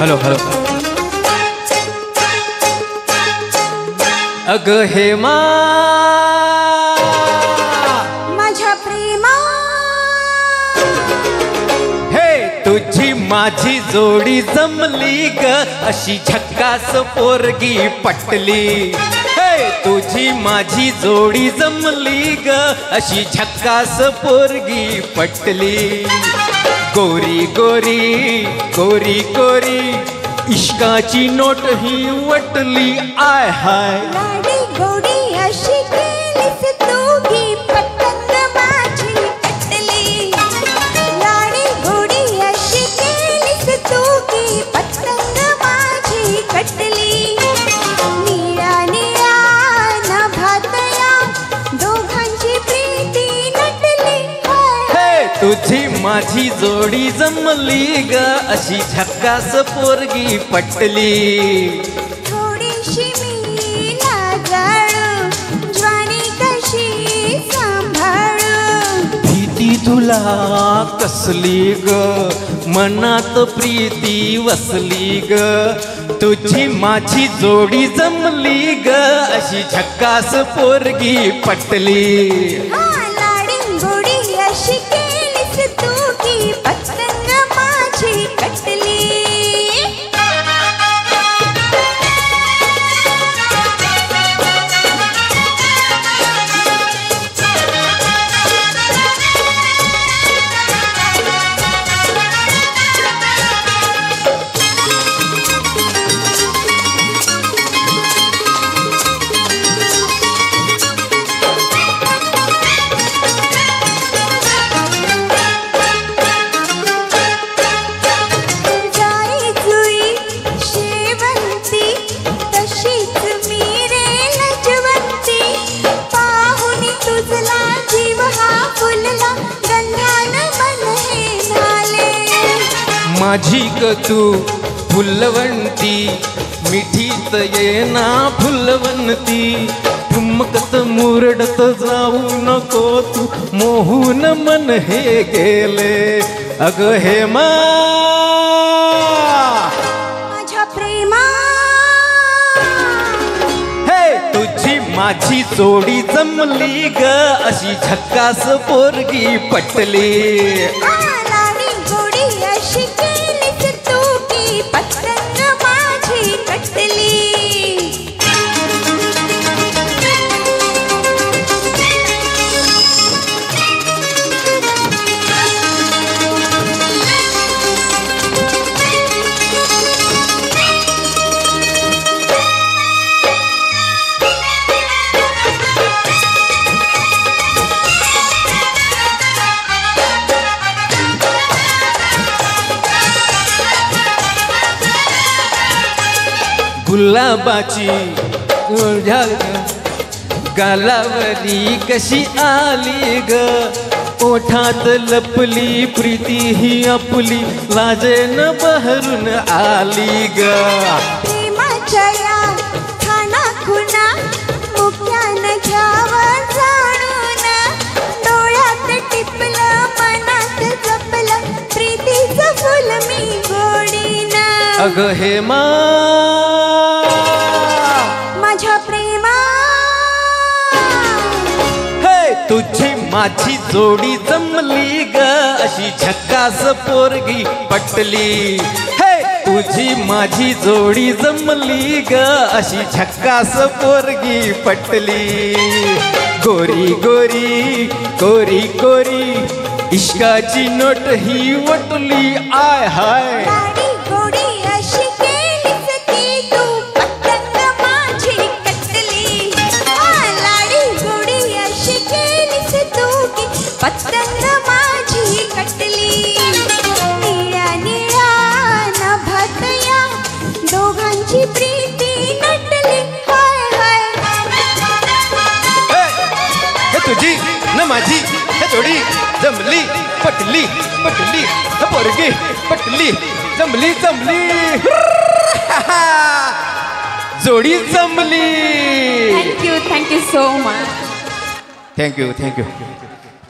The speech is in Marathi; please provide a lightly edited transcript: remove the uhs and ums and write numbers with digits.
Hello hello. अग हेमा माझ्या प्रेमा, हे तुझी माझी जोडी जमली ग, अशी झक्कास पोरगी पटली. हे तुझी माझी जोडी जमली ग, अशी झक्कास पोरगी पटली. गोरी गोरी गोरी गोरी इश्काची नोट ही वटली. आय हाय लाडी गोडी अशी केलीस तू की पतंग माझी कटली. लाडी गोडी अशी केलीस तू की पतंग माझी कटली. निळ्या निळ्या नभातया दोघांची प्रीती नटली. हे तुझी माझी जोडी जमली ग, अशी झक्कास पोरगी पटली. थोडीशी मी लाजाळू, ज्वानी कशी सांभाळू. भीती तुला कसली ग, मनात प्रीती वसली ग. तुझी माझी जोडी जमली ग, अशी झक्कास पोरगी पटली. लाडी गोडी अशी केलीस तू की पतंग माझी कटली. जाई जुई शेवंती तशीच मी रे लजवंती. पाहुणी तुझला जीव हा फुलला, गंधान मन हे झाले. माझी ग तू फुलवंती, मिठीत येना फुलवंती. ठुमकत मुरडत जाऊ नको तू, मोहून मन हे गेले. अग हेमा माझ्या प्रेमा, हे तुझी माझी जोडी जमली ग, अशी झक्कास पोरगी पटली. लाडी गोडी अशी केलीस तू की पतंग माझी कटली. गुलाबाची गालावरी कशी आली ग, ओठात लपली प्रीती ही आपली, लाजेन बहरून आली ग. प्रेमाच्या या खाना खुना मुक्यान घ्यावं जाणून. डोळ्यात टिपलं मनात जपलं, प्रीतीचं फुल मी गोडीन. अग हेमा माझ्या प्रेमा, हे तुझी माझी जोडी जमली ग, अशी झक्कास पोरगी पटली. हे तुझी माझी जोडी जमली ग, अशी झक्कास पोरगी पटली. गोरी गोरी गोरी गोरी इश्काची नोट ही वटली. आय हाय लाडी गोडी अशी केलीस की तू पतंग माझी कटली. लाडी गोडी अशी केलीस तू की पतंग माझी कटली. निळ्या निळ्या नभातया दोघांची प्रीती नटली. हाय हाय हे तुझी न माझी हे जोडी जमली पटली पटली, पोरगी पटली जमली जमली. जोडी जमली. Thank you so much. Thank you thank you.